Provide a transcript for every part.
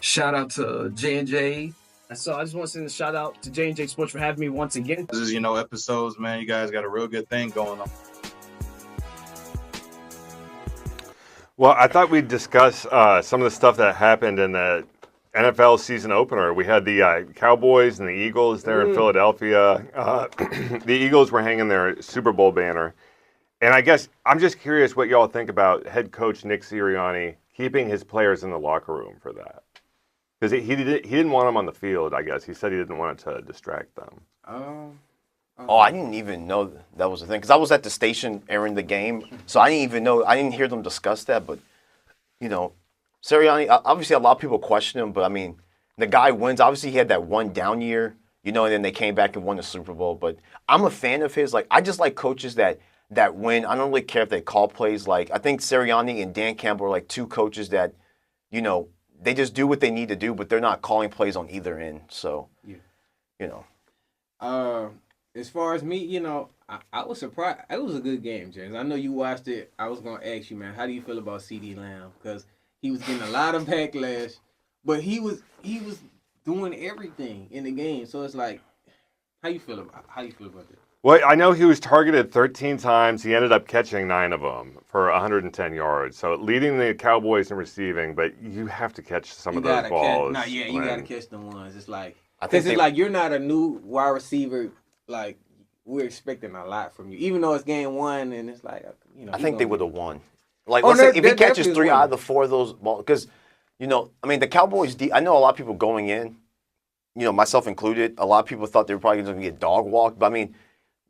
Shout out to J&J. So I just want to send a shout out to J&J Sports for having me once again. This is, episodes, man. You guys got a real good thing going on. Well, I thought we'd discuss some of the stuff that happened in the NFL season opener. We had the Cowboys and the Eagles there in Philadelphia. The Eagles were hanging their Super Bowl banner. And I guess I'm just curious what y'all think about head coach Nick Sirianni keeping his players in the locker room for that. Because he didn't want them on the field, I guess. He said he didn't want it to distract them. Oh, I didn't even know that was a thing because I was at the station airing the game, so I didn't even know. I didn't hear them discuss that. But Sirianni, obviously a lot of people question him, but I mean, the guy wins. Obviously, he had that one down year, and then they came back and won the Super Bowl. But I'm a fan of his. Like, I just like coaches that win. I don't really care if they call plays. Like, I think Sirianni and Dan Campbell are like two coaches that, they just do what they need to do, but they're not calling plays on either end. So, As far as me, I was surprised. It was a good game, James. I know you watched it. I was going to ask you, man, how do you feel about CD Lamb? Because he was getting a lot of backlash, but he was doing everything in the game. So it's like, how you feel about that? Well, I know he was targeted 13 times. He ended up catching 9 of them for 110 yards. So leading the Cowboys in receiving, but you have to catch some of those balls. You got to catch them ones. It's like, because it's like you're not a new wide receiver. Like, we're expecting a lot from you, even though it's game one, and it's like, I think they would have won. Like, let's say if he catches 3 out of the 4 of those balls, because, the Cowboys, I know a lot of people going in, myself included, a lot of people thought they were probably going to get dog walked, but I mean,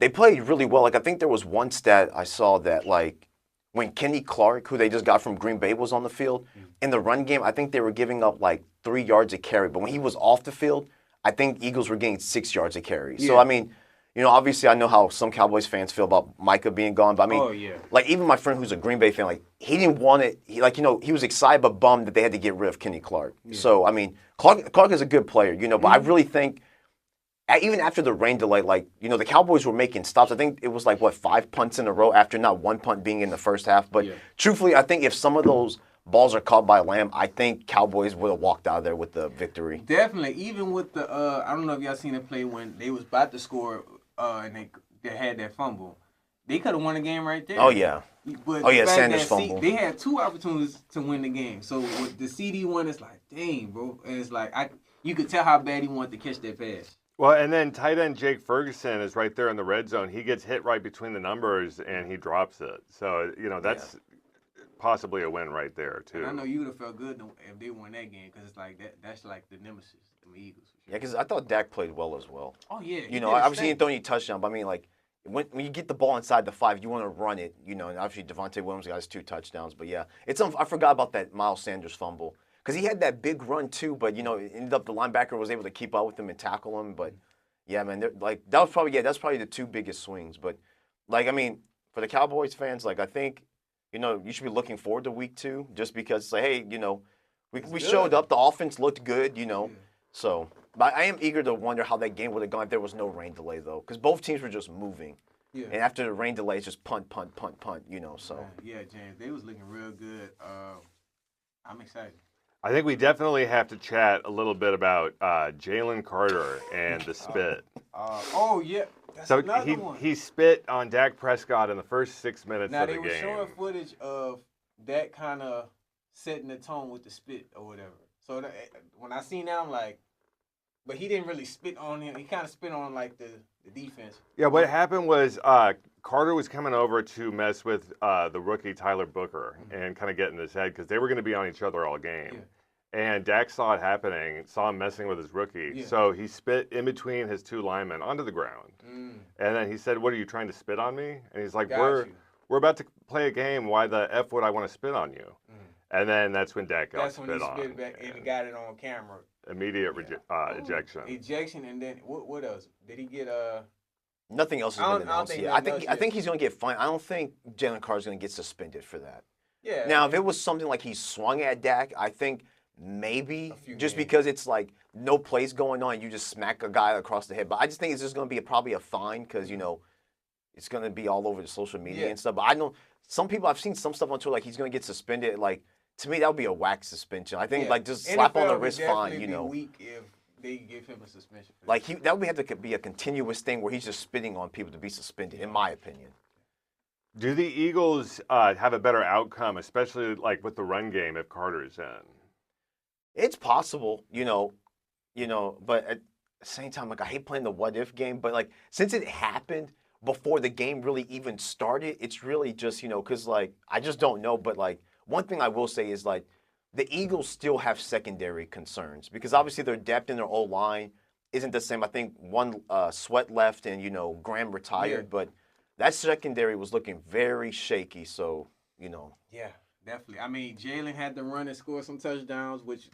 they played really well. Like, I think there was one stat I saw that, like, when Kenny Clark, who they just got from Green Bay, was on the field, in the run game, I think they were giving up, like, 3 yards a carry. But when he was off the field, I think Eagles were getting 6 yards a carry. Yeah. So, I mean, obviously I know how some Cowboys fans feel about Micah being gone. But, I mean, like, even my friend who's a Green Bay fan, like, he didn't want it. He was excited but bummed that they had to get rid of Kenny Clark. Yeah. So, I mean, Clark is a good player, but I really think even after the rain delay, like, the Cowboys were making stops. I think it was like, 5 punts in a row after not one punt being in the first half. But truthfully, I think if some of those balls are caught by Lamb, I think Cowboys would have walked out of there with the victory. Definitely. Even with the, I don't know if y'all seen the play when they was about to score and they had that fumble. They could have won the game right there. Oh, yeah. But Sanders fumble. They had 2 opportunities to win the game. So with the CD one, it's like, dang, bro. And it's like, you could tell how bad he wanted to catch that pass. Well, and then tight end Jake Ferguson is right there in the red zone. He gets hit right between the numbers, and he drops it. So, that's possibly a win right there, too. And I know you would have felt good if they won that game because it's like that's like the nemesis, the Eagles. Sure. Yeah, because I thought Dak played well as well. Oh, yeah. Obviously he didn't throw any touchdown, but I mean, like, when you get the ball inside the 5, you want to run it, and obviously Devontae Williams got his 2 touchdowns. But, yeah, I forgot about that Miles Sanders fumble because he had that big run, too, but, it ended up the linebacker was able to keep up with him and tackle him, but yeah, man, that's probably the 2 biggest swings. But, like, I mean, for the Cowboys fans, like, I think, you should be looking forward to week 2 just because it's like, hey, we showed up. The offense looked good, So, but I am eager to wonder how that game would have gone if there was no rain delay, though, because both teams were just moving. Yeah. And after the rain delay, it's just punt, so. Yeah, James, they was looking real good. I'm excited. I think we definitely have to chat a little bit about Jalen Carter and the spit. Yeah. That's so another one. he spit on Dak Prescott in the first 6 minutes now, of the game. Now, they were showing footage of that kind of setting the tone with the spit or whatever. So when I seen that, I'm like, but he didn't really spit on him. He kind of spit on, like, the defense. Yeah, what happened was Carter was coming over to mess with the rookie Tyler Booker and kind of get in his head because they were going to be on each other all game. Yeah. And Dak saw it happening, saw him messing with his rookie. Yeah. So he spit in between his 2 linemen onto the ground. And then he said, "What, are you trying to spit on me?" And he's like, we're about to play a game. Why the F would I want to spit on you? And then that's when Dak got spit on. That's when he spit back and he got it on camera. Immediate ejection. Ejection, and then what else? Did he get Nothing else has been announced yet. I think he's going to get fined. I don't think Jalen Carter's going to get suspended for that. Yeah. Now, if it was something like he swung at Dak, I think maybe just because it's like no plays going on, you just smack a guy across the head. But I just think it's just going to be probably a fine because, it's going to be all over the social media and stuff. But I know some people, I've seen some stuff on Twitter, like he's going to get suspended, like to me that would be a whack suspension. I think Yeah. like just slap on the NFL wrist, would fine. definitely You know, be weak if they give him a suspension. For like that would have to be a continuous thing where he's just spitting on people to be suspended, in my opinion. Do the Eagles have a better outcome, especially like with the run game, if Carter's in? It's possible, but at the same time, like I hate playing the what if game, but like since it happened before the game really even started, it's really just, because like I just don't know. But like one thing I will say is like the Eagles still have secondary concerns because obviously their depth in their O line isn't the same. I think one Sweat left and Graham retired, but that secondary was looking very shaky. So Yeah, definitely. I mean, Jalen had to run and score some touchdowns, which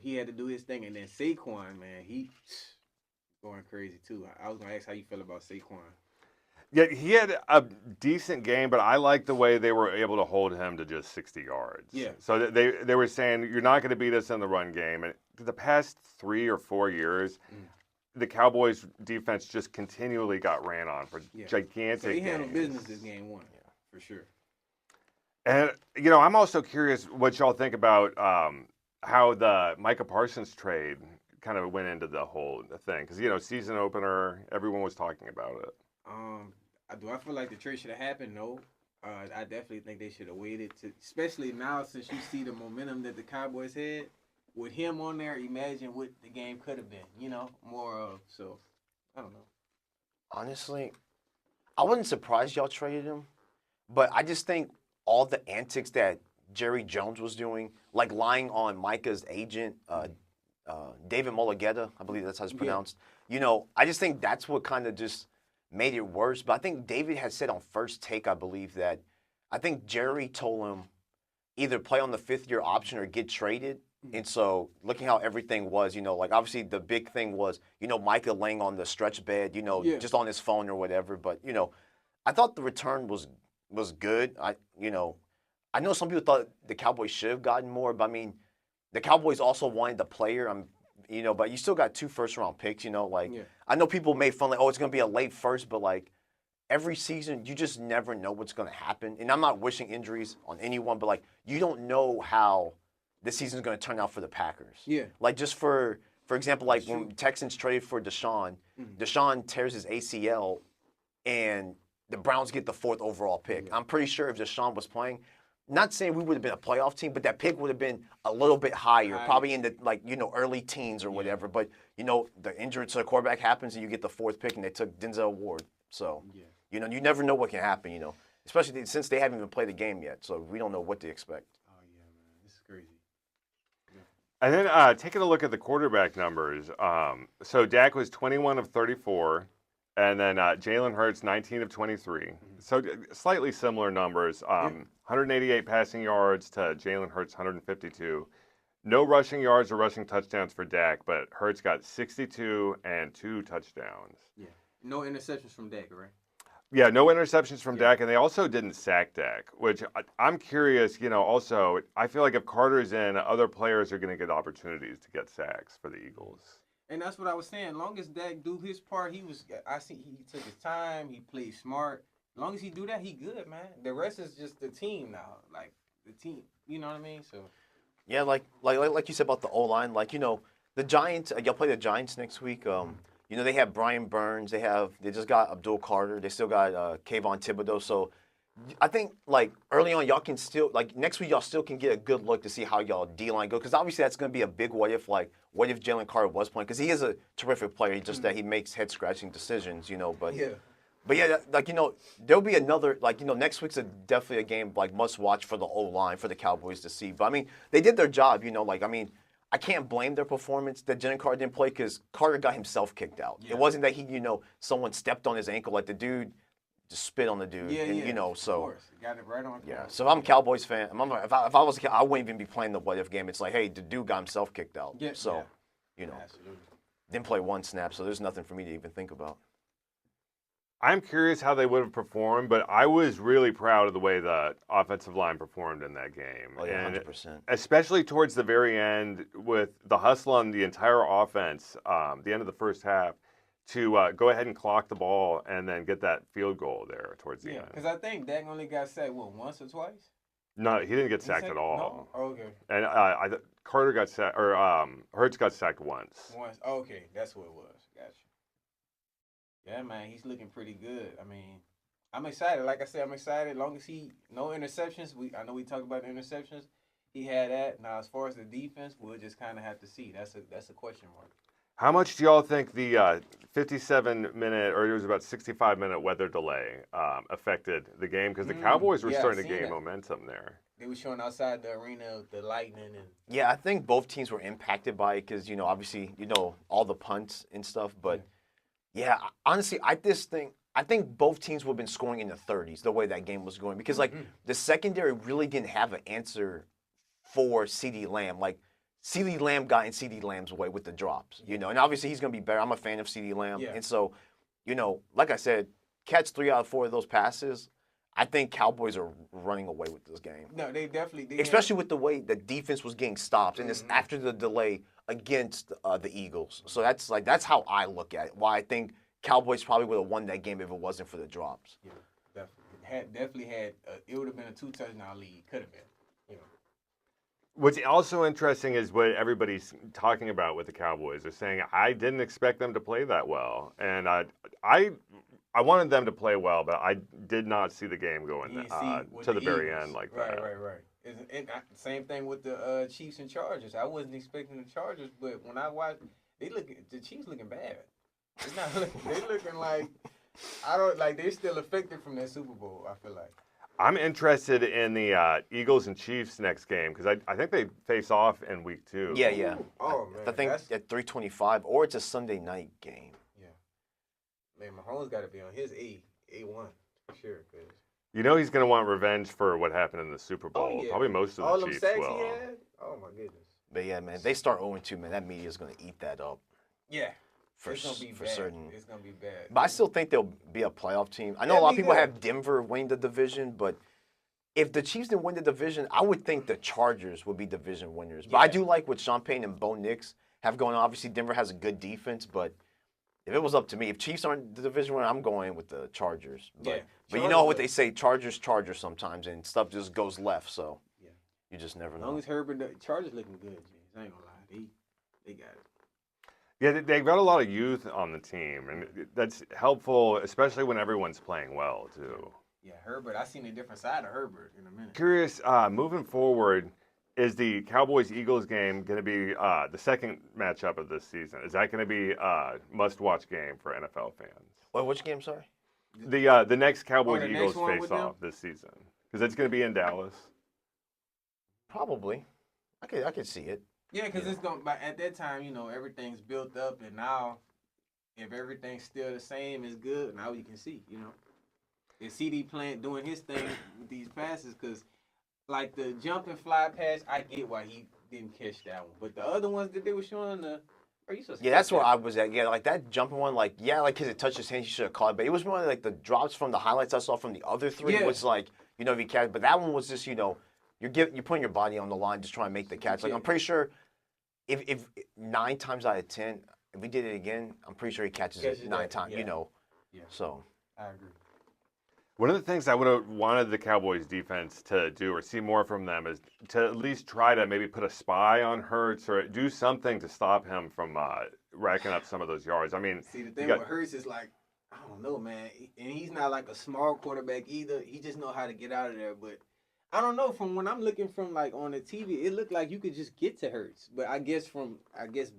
he had to do his thing, and then Saquon, man, he going crazy too. I was gonna ask how you feel about Saquon. Yeah, he had a decent game, but I like the way they were able to hold him to just 60 yards. Yeah. So they were saying, you're not going to beat us in the run game. And the past 3 or 4 years, the Cowboys defense just continually got ran on for gigantic So he games. handled business this game one, for sure. And, I'm also curious what y'all think about how the Micah Parsons trade kind of went into the whole thing. Because, season opener, everyone was talking about it. Do I feel like the trade should have happened? No. I definitely think they should have waited, especially now since you see the momentum that the Cowboys had. With him on there, imagine what the game could have been, more of. So, I don't know. honestly, I wasn't surprised y'all traded him, but I just think all the antics that Jerry Jones was doing, like lying on Micah's agent, David Mulligetta, I believe that's how it's pronounced. I just think that's what kind of just made it worse. But I think David had said on First Take, I believe that I think Jerry told him either play on the 5th-year option or get traded. And so looking how everything was, like obviously the big thing was, Micah laying on the stretch bed, just on his phone or whatever. But, I thought the return was good. I know some people thought the Cowboys should have gotten more, but I mean, the Cowboys also wanted the player. But you still got 2 first-round picks. I know people made fun like, oh, it's gonna be a late first, but like every season, you just never know what's gonna happen. And I'm not wishing injuries on anyone, but like you don't know how this season's gonna turn out for the Packers. Yeah. Like just for example, like when Texans traded for Deshaun, Deshaun tears his ACL, and the Browns get the 4th overall pick. I'm pretty sure if Deshaun was playing, not saying we would have been a playoff team, but that pick would have been a little bit higher, probably in the early teens or whatever. But the injury to the quarterback happens, and you get the 4th pick, and they took Denzel Ward. So you never know what can happen. Especially since they haven't even played the game yet, so we don't know what to expect. Oh yeah, man, this is crazy. And then taking a look at the quarterback numbers, so Dak was 21 of 34, and then Jalen Hurts 19 of 23. So slightly similar numbers. 188 passing yards to Jalen Hurts 152. No rushing yards or rushing touchdowns for Dak, but Hurts got 62 and 2 touchdowns. Yeah. No interceptions from Dak, right? Yeah, no interceptions from Dak, and they also didn't sack Dak, which I'm curious, also, I feel like if Carter's in, other players are going to get opportunities to get sacks for the Eagles. And that's what I was saying. As long as Dak do his part, I see he took his time, he played smart. As long as he do that, he good, man. The rest is just the team now. Like the team, you know what I mean? So yeah, like you said about the O-line, the Giants, y'all play the Giants next week. They have Brian Burns, they just got Abdul Carter, they still got Kayvon Thibodeau. So I think early on y'all can still next week y'all still can get a good look to see how y'all D-line go, because obviously that's going to be a big what if. What if Jalen Carter was playing, because he is a terrific player, just that he makes head scratching decisions. But yeah, there'll be another, next week's definitely a game, must watch for the O-line, for the Cowboys to see. But, I mean, they did their job, I can't blame their performance that Jalen Carter didn't play, because Carter got himself kicked out. Yeah. It wasn't that someone stepped on his ankle, the dude just spit on the dude. So. Of course. Got it right on. Yeah, so if I'm a Cowboys fan, if I was I wouldn't even be playing the what-if game. It's like, hey, the dude got himself kicked out. Yeah. So, Absolutely. Didn't play 1 snap, so there's nothing for me to even think about. I'm curious how they would have performed, but I was really proud of the way the offensive line performed in that game. Oh, yeah, and 100%. Especially towards the very end with the hustle on the entire offense, the end of the first half, to go ahead and clock the ball and then get that field goal there towards the end. Because I think Dak only got sacked, once or twice? No, he didn't get He sacked sacked- at all. No? Okay. And Carter got sacked, or Hurts got sacked once. Once. Okay, that's what it was. Gotcha. Yeah, man, he's looking pretty good. I mean, I'm excited. Like I said, I'm excited. As long as no interceptions. I know we talked about the interceptions. He had that. Now, as far as the defense, we'll just kind of have to see. That's a question mark. How much do y'all think the 57-minute, or it was about 65-minute weather delay affected the game? Because the Cowboys were starting to gain momentum there. They were showing outside the arena the lightning and. Yeah, I think both teams were impacted by it because obviously all the punts and stuff. But yeah, honestly, I think both teams would have been scoring in the 30s the way that game was going because the secondary really didn't have an answer for CeeDee Lamb. Like CeeDee Lamb got in CeeDee Lamb's way with the drops, and obviously he's going to be better. I'm a fan of CeeDee Lamb. Yeah. And so, like I said, catch 3 out of 4 of those passes. I think Cowboys are running away with this game. No, they definitely. Especially with the way the defense was getting stopped, and it's after the delay against the Eagles. So that's how I look at it. Why I think Cowboys probably would have won that game if it wasn't for the drops. Yeah, definitely had. It would have been a 2-touchdown lead. Could have been. What's also interesting is what everybody's talking about with the Cowboys. They're saying, I didn't expect them to play that well. And I wanted them to play well, but I did not see the game going to the very end like that. Right. And same thing with the Chiefs and Chargers. I wasn't expecting the Chargers, but when I watched, the Chiefs looking bad. It's not looking. They looking like they're still affected from that Super Bowl. I feel like. I'm interested in the Eagles and Chiefs next game because I think they face off in week 2. Yeah. Oh man, I think at 3:25 or it's a Sunday night game. Yeah, man, Mahomes got to be on his A1 for sure. Cause he's going to want revenge for what happened in the Super Bowl. Oh, yeah. Probably most of all the them Chiefs sacks will. he had. Oh my goodness. But yeah, man, if they start 0-2, man, that media is going to eat that up. Yeah. It's gonna be bad. Certain. It's gonna be bad. But I still think they'll be a playoff team. I know a lot of people have Denver winning the division, but if the Chiefs didn't win the division, I would think the Chargers would be division winners. But I do like what Sean Payton and Bo Nix have going on. Obviously, Denver has a good defense, but if it was up to me, if Chiefs aren't the division winner, I'm going with the Chargers. But you know what they say, Chargers sometimes, and stuff just goes left. So you just never know. As long as Herbert, the Chargers looking good, James. I ain't gonna lie, they got it. Yeah, they've got a lot of youth on the team, and that's helpful, especially when everyone's playing well, too. Yeah, Herbert. I seen a different side of Herbert in a minute. Curious, moving forward, is the Cowboys-Eagles game going to be the second matchup of this season? Is that going to be a must-watch game for NFL fans? Wait, which game, sorry? The next Cowboys-Eagles face-off this season, because it's going to be in Dallas. Probably. I could see it. Yeah, because it's going. But at that time, everything's built up, and now, if everything's still the same, it's good. Now you can see, Is CD doing his thing with these passes? Because, like the jump and fly pass, I get why he didn't catch that one. But the other ones that they were showing, are you supposed to? Yeah, that's where I was at. Yeah, like that jumping one, because it touched his hand, he should have caught it. But it was more like the drops from the highlights I saw from the other three was like, if he catch. But that one was just, you're putting your body on the line just trying to make the catch. Like I'm pretty sure, if 9 times out of 10, if we did it again, I'm pretty sure he catches it 9 times. Yeah. So I agree. One of the things I would have wanted the Cowboys defense to do or see more from them is to at least try to maybe put a spy on Hurts or do something to stop him from racking up some of those yards. I mean, see, the thing with Hurts is like, I don't know, man. And he's not like a small quarterback either. He just know how to get out of there. But I don't know. From when I'm looking from like on the TV, it looked like you could just get to Hurts. But I guess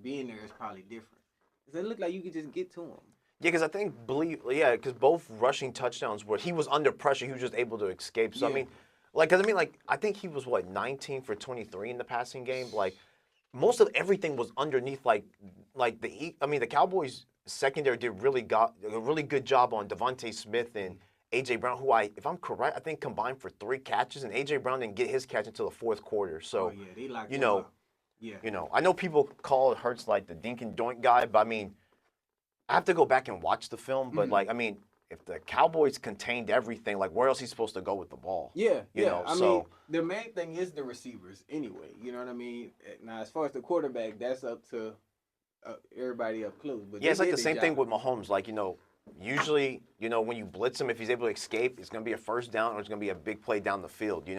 being there is probably different. Because it looked like you could just get to him. Yeah, because I think because both rushing touchdowns were he was under pressure, he was just able to escape. So I think he was 19 for 23 in the passing game. Like most of everything was underneath. The Cowboys secondary did a really good job on Devontae Smith and AJ Brown, who if I'm correct, I think combined for 3 catches, and AJ Brown didn't get his catch until the 4th quarter. So they locked I know people call Hurts like the dink and doink guy, but I mean. I have to go back and watch the film, but if the Cowboys contained everything, where else he's supposed to go with the ball? Yeah, I mean, the main thing is the receivers anyway. You know what I mean? Now, as far as the quarterback, that's up to everybody up close. But it's like the same thing with Mahomes. Usually, when you blitz him, if he's able to escape, it's going to be a first down or it's going to be a big play down the field.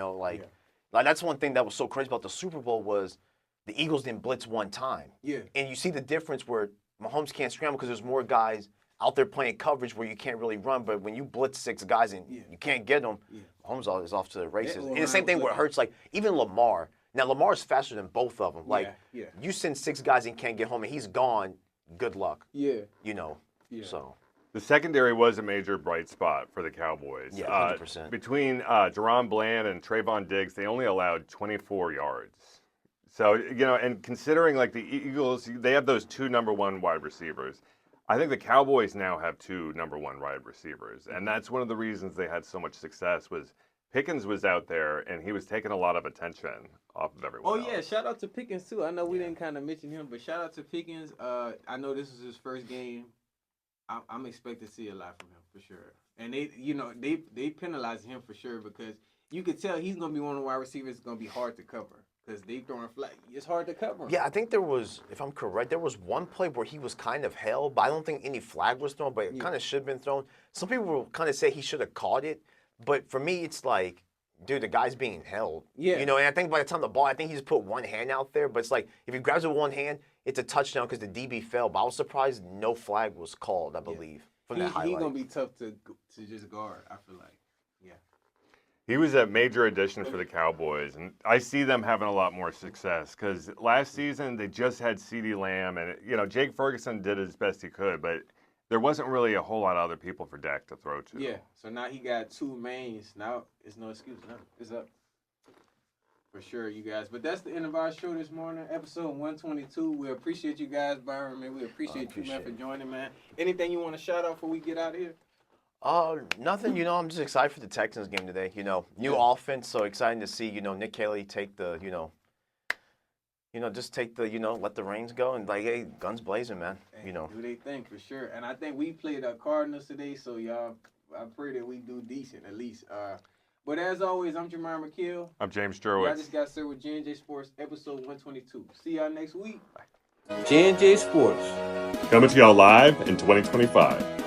Like that's one thing that was so crazy about the Super Bowl was the Eagles didn't blitz one time. Yeah. And you see the difference where Mahomes can't scramble because there's more guys out there playing coverage where you can't really run. But when you blitz 6 guys and you can't get them, Mahomes is off to the races. And the same thing where it hurts, like even Lamar. Now, Lamar's faster than both of them. Like, you send 6 guys and can't get home and he's gone, good luck. Yeah. You know, so. The secondary was a major bright spot for the Cowboys. Yeah, 100%. Between Deron Bland and Trayvon Diggs, they only allowed 24 yards. So, and considering like the Eagles, they have those 2 number 1 wide receivers. I think the Cowboys now have 2 number 1 wide receivers. And that's one of the reasons they had so much success was Pickens was out there and he was taking a lot of attention off of everyone else. Yeah, shout out to Pickens too. I know we didn't kind of mention him, but shout out to Pickens. I know this is his first game. I'm expecting to see a lot from him for sure. And they penalized him for sure because you could tell he's gonna be one of the wide receivers that's gonna be hard to cover because they throwing flag. It's hard to cover him. Yeah, I think there was, if I'm correct, there was one play where he was kind of held, but I don't think any flag was thrown, but it kind of should have been thrown. Some people will kind of say he should have caught it, but for me, it's like, dude, the guy's being held. Yeah. And I think by the time the ball, I think he just put one hand out there, but it's like, if he grabs it with one hand, it's a touchdown because the DB fell. But I was surprised no flag was called, I believe, from that highlight. He's going to be tough to just guard, I feel like. Yeah. He was a major addition for the Cowboys, and I see them having a lot more success because last season they just had CeeDee Lamb, and, Jake Ferguson did as best he could, but there wasn't really a whole lot of other people for Dak to throw to. Yeah, so now he got 2 mains. Now it's no excuse. No, it's up. For sure, you guys. But that's the end of our show this morning, episode 122. We appreciate you guys, Byron, man. We appreciate you, man, for joining, man. Anything you want to shout out before we get out of here? Nothing. I'm just excited for the Texans game today. New offense, so exciting to see, Nick Haley take the, just take the, let the reins go and like, hey, guns blazing, man. Hey, do they think for sure. And I think we played the Cardinals today, so y'all, I pray that we do decent at least. But as always, I'm Jamar McKill. I'm James Jerwitz. I just got served with J&J Sports, episode 122. See y'all next week. J&J Sports. Coming to y'all live in 2025.